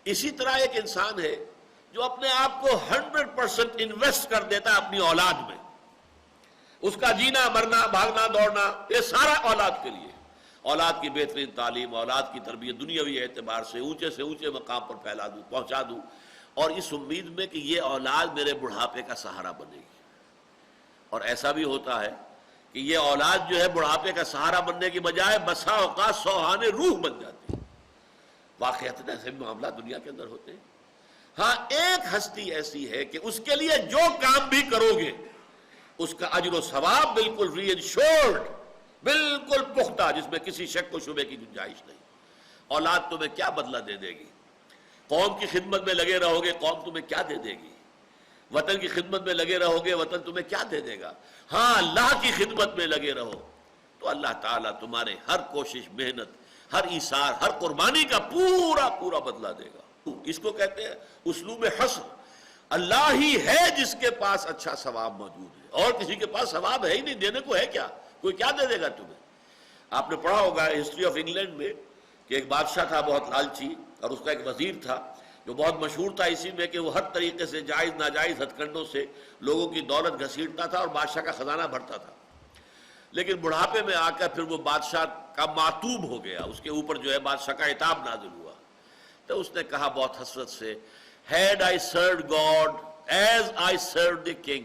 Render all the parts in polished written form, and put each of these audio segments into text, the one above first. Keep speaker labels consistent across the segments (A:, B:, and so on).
A: اسی طرح ایک انسان ہے جو اپنے آپ کو 100% انویسٹ کر دیتا ہے اپنی اولاد میں، اس کا جینا مرنا بھاگنا دوڑنا یہ سارا اولاد کے لیے، اولاد کی بہترین تعلیم، اولاد کی تربیت دنیاوی اعتبار سے اونچے مقام پر پہنچا دوں، اور اس امید میں کہ یہ اولاد میرے بڑھاپے کا سہارا بنے گی۔ اور ایسا بھی ہوتا ہے کہ یہ اولاد جو ہے بڑھاپے کا سہارا بننے کی بجائے بسا اوقات سوہانے روح بن جاتی ہے۔ واقعات ایسے معاملات دنیا کے اندر ہوتے ہیں۔ ہاں ایک ہستی ایسی ہے کہ اس کے لیے جو کام بھی کرو گے اس کا اجر و ثواب بالکل ری انشورڈ، بالکل پختہ، جس میں کسی شک و شبے کی گنجائش نہیں۔ اولاد تمہیں کیا بدلہ دے دے گی؟ قوم کی خدمت میں لگے رہو گے، قوم تمہیں کیا دے دے گی؟ وطن کی خدمت میں لگے رہو گے، وطن تمہیں کیا دے دے گا؟ ہاں اللہ کی خدمت میں لگے رہو تو اللہ تعالیٰ تمہارے ہر کوشش، محنت، ہر ایثار، ہر قربانی کا پورا بدلہ دے گا۔ اس کو کہتے ہیں اسلوب حصر۔ اللہ ہی ہے جس کے پاس اچھا ثواب موجود ہے، اور کسی کے پاس ثواب ہے ہی نہیں، دینے کو ہے کیا؟ کوئی کیا دے دے گا تمہیں؟ آپ نے پڑھا ہوگا ہسٹری آف انگلینڈ میں کہ ایک بادشاہ تھا بہت لالچی، اور اس کا ایک وزیر تھا جو بہت مشہور تھا اسی میں کہ وہ ہر طریقے سے جائز ناجائز ہتھ کنڈوں سے لوگوں کی دولت گھسیٹتا تھا اور بادشاہ کا خزانہ بھرتا تھا۔ لیکن بڑھاپے میں آ کر پھر وہ بادشاہ کا معتوب ہو گیا، اس کے اوپر جو ہے بادشاہ کا عتاب نازل ہوا۔ تو اس نے کہا بہت حسرت سے، Had I served God as I served the king،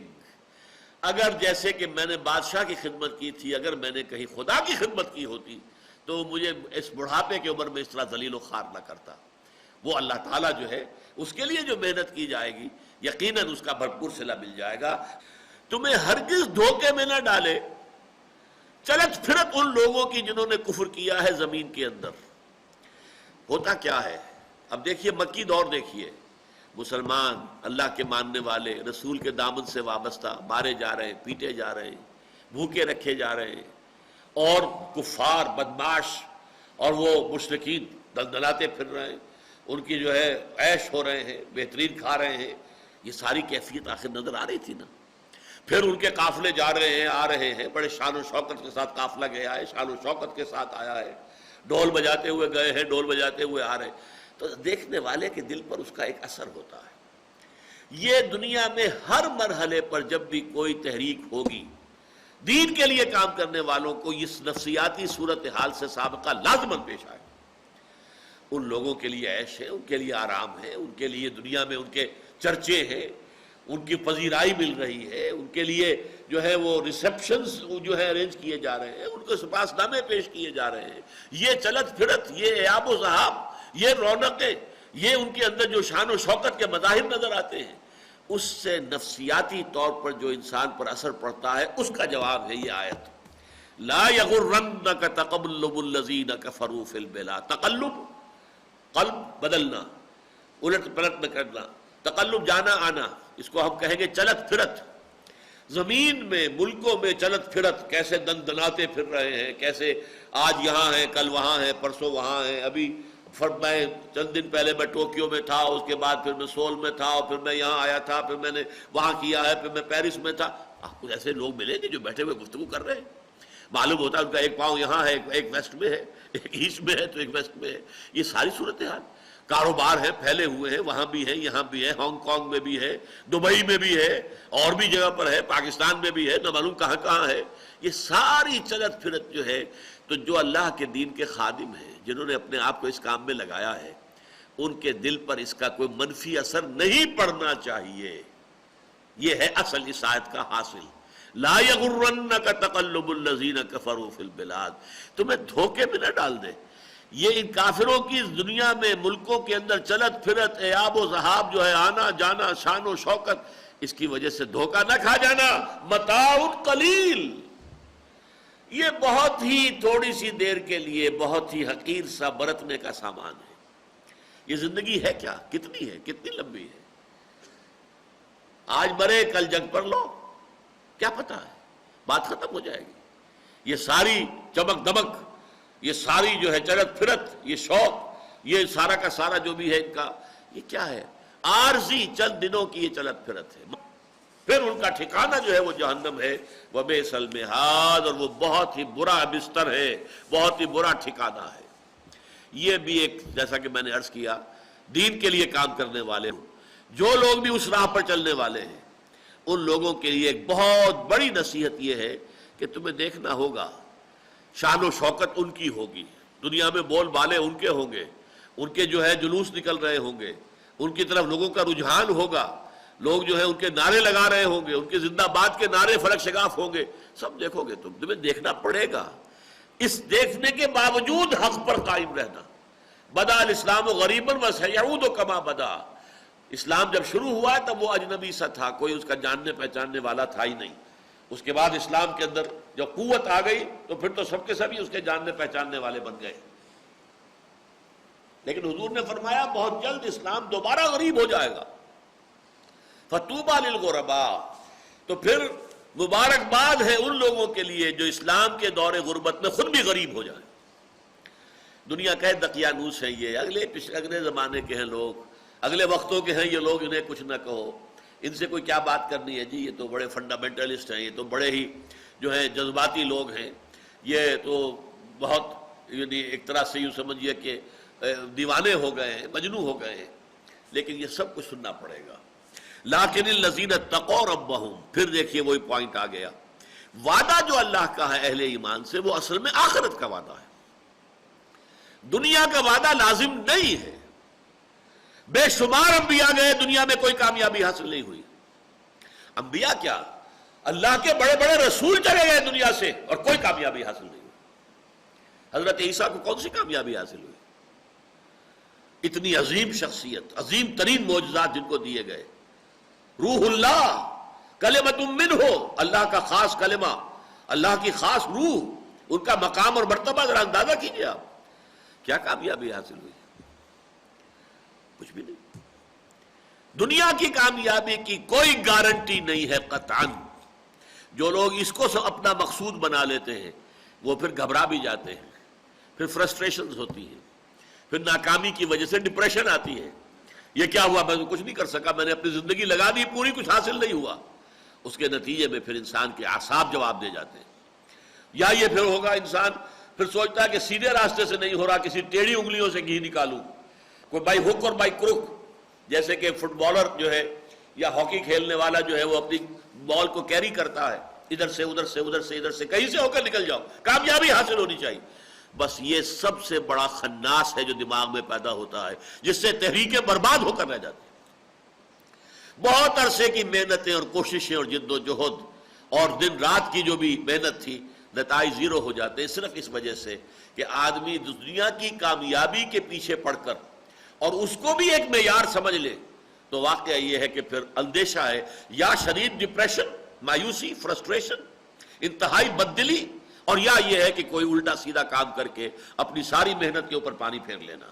A: اگر جیسے کہ میں نے بادشاہ کی خدمت کی تھی، اگر میں نے کہیں خدا کی خدمت کی ہوتی تو مجھے اس بڑھاپے کی عمر میں اس طرح ذلیل و خوار نہ کرتا۔ وہ اللہ تعالیٰ جو ہے اس کے لیے جو محنت کی جائے گی یقیناً اس کا بھرپور صلہ مل جائے گا۔ تمہیں ہرگز دھوکے میں نہ ڈالے چلت پھرت ان لوگوں کی جنہوں نے کفر کیا ہے زمین کے اندر۔ ہوتا کیا ہے؟ اب دیکھیے مکی دور دیکھیے، مسلمان اللہ کے ماننے والے رسول کے دامن سے وابستہ مارے جا رہے ہیں، پیٹے جا رہے ہیں، بھوکے رکھے جا رہے ہیں، اور کفار بدماش اور وہ مشرکین دلدلاتے پھر رہے ہیں، ان کی جو ہے عیش ہو رہے ہیں، بہترین کھا رہے ہیں۔ یہ ساری کیفیت آخر نظر آ رہی تھی نا۔ پھر ان کے قافلے جا رہے ہیں، آ رہے ہیں، بڑے شان و شوکت کے ساتھ قافلہ گیا ہے، شان و شوکت کے ساتھ آیا ہے، ڈھول بجاتے ہوئے گئے ہیں، ڈھول بجاتے ہوئے آ رہے ہیں، تو دیکھنے والے کے دل پر اس کا ایک اثر ہوتا ہے۔ یہ دنیا میں ہر مرحلے پر جب بھی کوئی تحریک ہوگی، دین کے لیے کام کرنے والوں کو اس نفسیاتی صورتحال سے سابقہ لازماً پیش آئے۔ ان لوگوں کے لیے عیش ہے، ان کے لیے آرام ہے، ان کے لیے دنیا میں ان کے چرچے ہیں، ان کی پذیرائی مل رہی ہے، ان کے لیے جو ہے وہ ریسیپشنز جو ہے ارینج کیے جا رہے ہیں، ان کو سپاس نامے پیش کیے جا رہے ہیں۔ یہ چلت پھرت، یہ عیاب و ذہاب، یہ رونقیں، یہ ان کے اندر جو شان و شوکت کے مظاہر نظر آتے ہیں، اس سے نفسیاتی طور پر جو انسان پر اثر پڑتا ہے اس کا جواب ہے یہ آیت۔ لا یغرنک تقلب الذین کفروا فی البلاد۔ تقلب قلب بدلنا، الٹ پلٹ میں کرنا، تقلب جانا آنا، اس کو ہم کہیں گے چلت پھرت۔ زمین میں ملکوں میں چلت پھرت، کیسے دن دناتے پھر رہے ہیں، کیسے آج یہاں ہیں، کل وہاں ہیں، پرسوں وہاں ہیں۔ ابھی میں چند دن پہلے میں ٹوکیو میں تھا، اس کے بعد پھر میں سول میں تھا، اور پھر میں یہاں آیا تھا، پھر میں نے وہاں کیا ہے، پھر میں پیرس میں تھا۔ آپ کو ایسے لوگ ملیں گے جو بیٹھے ہوئے گفتگو کر رہے ہیں، معلوم ہوتا ہے ان کا ایک پاؤں یہاں ہے، ایک ویسٹ میں ہے، ایک ایسٹ میں ہے تو ایک ویسٹ میں ہے۔ یہ ساری صورتحال، کاروبار ہے، پھیلے ہوئے ہیں، وہاں بھی ہے، یہاں بھی ہے، ہانگ کانگ میں بھی ہے، دبئی میں بھی ہے، اور بھی جگہ پر ہے، پاکستان میں بھی ہے، نہ معلوم کہاں کہاں ہے۔ یہ ساری چلت پھرت جو ہے، تو جو اللہ کے دین کے خادم ہیں، جنہوں نے اپنے آپ کو اس کام میں لگایا ہے، ان کے دل پر اس کا کوئی منفی اثر نہیں پڑنا چاہیے۔ یہ ہے اصل اس آیت کا حاصل۔ لا یغرنک تقلب الذین کفروا فی البلاد، تمہیں دھوکے میں نہ ڈال دے۔ یہ ان کافروں کی دنیا میں ملکوں کے اندر چلت پھرت، عیاب و ذہاب جو ہے، آنا جانا، شان و شوکت، اس کی وجہ سے دھوکہ نہ کھا جانا۔ متاع قلیل، یہ بہت ہی تھوڑی سی دیر کے لیے بہت ہی حقیر سا برتنے کا سامان ہے۔ یہ زندگی ہے کیا؟ کتنی ہے؟ کتنی لمبی ہے؟ آج مرے کل جنگ پر لو، کیا پتا ہے، بات ختم ہو جائے گی۔ یہ ساری چمک دمک، یہ ساری جو ہے چلت پھرت، یہ شوق، یہ سارا کا سارا جو بھی ہے ان کا، یہ کیا ہے؟ عارضی چند دنوں کی یہ چلت پھرت ہے۔ پھر ان کا ٹھکانہ جو ہے وہ جہنم ہے، وبئس المہاد، اور وہ بہت ہی برا بستر ہے، بہت ہی برا ٹھکانہ ہے۔ یہ بھی ایک، جیسا کہ میں نے عرض کیا، دین کے لیے کام کرنے والے ہوں، جو لوگ بھی اس راہ پر چلنے والے ہیں، ان لوگوں کے لیے ایک بہت بڑی نصیحت یہ ہے کہ تمہیں دیکھنا ہوگا شان و شوکت ان کی ہوگی، دنیا میں بول بالے ان کے ہوں گے، ان کے جو ہے جلوس نکل رہے ہوں گے، ان کی طرف لوگوں کا رجحان ہوگا، لوگ جو ہے ان کے نعرے لگا رہے ہوں گے، ان کے زندہ باد کے نعرے فلک شگاف ہوں گے، سب دیکھو گے تمہیں دیکھنا پڑے گا۔ اس دیکھنے کے باوجود حق پر قائم رہنا۔ بدا الاسلام غریبا وسیعود کما بدا، اسلام جب شروع ہوا تب وہ اجنبی سا تھا، کوئی اس کا جاننے پہچاننے والا تھا ہی نہیں۔ اس کے بعد اسلام کے اندر جب قوت آ گئی تو پھر تو سب کے سبھی اس کے جاننے پہچاننے والے بن گئے۔ لیکن حضور نے فرمایا بہت جلد اسلام دوبارہ غریب ہو جائے گا، فطوبی للغرباء، تو پھر مبارکباد ہے ان لوگوں کے لیے جو اسلام کے دور غربت میں خود بھی غریب ہو جائیں۔ دنیا کا دقیانوس ہیں یہ، اگلے زمانے کے ہیں لوگ، اگلے وقتوں کے ہیں یہ لوگ، انہیں کچھ نہ کہو، ان سے کوئی کیا بات کرنی ہے جی، یہ تو بڑے فنڈامنٹلسٹ ہیں، یہ تو بڑے ہی جو ہے جذباتی لوگ ہیں، یہ تو بہت یعنی ایک طرح سے یوں سمجھیے کہ دیوانے ہو گئے ہیں، مجنون ہو گئے ہیں۔ لیکن یہ سب کچھ سننا پڑے گا۔ لیکن الذین اتقوا ربہم، پھر دیکھیے وہی پوائنٹ آ گیا، وعدہ جو اللہ کا ہے اہل ایمان سے وہ اصل میں آخرت کا وعدہ ہے، دنیا کا وعدہ لازم نہیں ہے۔ بے شمار انبیاء گئے، دنیا میں کوئی کامیابی حاصل نہیں ہوئی۔ انبیاء کیا، اللہ کے بڑے بڑے رسول چلے گئے دنیا سے اور کوئی کامیابی حاصل نہیں ہوئی۔ حضرت عیسیٰ کو کون سی کامیابی حاصل ہوئی؟ اتنی عظیم شخصیت، عظیم ترین معجزات جن کو دیے گئے، روح اللہ، کلمۃ منہ، اللہ کا خاص کلمہ، اللہ کی خاص روح، ان کا مقام اور مرتبہ ذرا اندازہ کیجئے آپ، کیا کامیابی حاصل ہوئی؟ کچھ بھی نہیں۔ دنیا کی کامیابی کی کوئی گارنٹی نہیں ہے قطعاً۔ جو لوگ اس کو اپنا مقصود بنا لیتے ہیں وہ پھر گھبرا بھی جاتے ہیں، پھر فرسٹریشنز ہوتی ہیں، پھر ناکامی کی وجہ سے ڈپریشن آتی ہے، یہ کیا ہوا، میں کچھ نہیں کر سکا، میں نے اپنی زندگی لگا دی پوری، کچھ حاصل نہیں ہوا۔ اس کے نتیجے میں پھر انسان کے اعصاب جواب دے جاتے ہیں۔ یا یہ پھر ہوگا انسان پھر سوچتا ہے کہ سیدھے راستے سے نہیں ہو رہا، کسی ٹیڑھی انگلیوں سے گھی نکالوں، کوئی بائی ہک اور بائی کروک، جیسے کہ فٹ بالر جو ہے یا ہاکی کھیلنے والا جو ہے وہ اپنی بال کو کیری کرتا ہے، ادھر سے ادھر سے ادھر سے ادھر سے کہیں سے ہو کر نکل جاؤ، کامیابی حاصل ہونی چاہیے۔ بس یہ سب سے بڑا خناس ہے جو دماغ میں پیدا ہوتا ہے، جس سے تحریکیں برباد ہو کر رہ جاتی ہیں۔ بہت عرصے کی محنتیں اور کوششیں اور جد و جہد اور دن رات کی جو بھی محنت تھی، نتائج زیرو ہو جاتے ہیں، صرف اس وجہ سے کہ آدمی دنیا کی کامیابی کے پیچھے پڑ کر اور اس کو بھی ایک معیار سمجھ لے، تو واقعہ یہ ہے کہ پھر اندیشہ ہے یا شدید ڈپریشن، مایوسی، فرسٹریشن، انتہائی بددلی، اور یا یہ ہے کہ کوئی الٹا سیدھا کام کر کے اپنی ساری محنت کے اوپر پانی پھیر لینا۔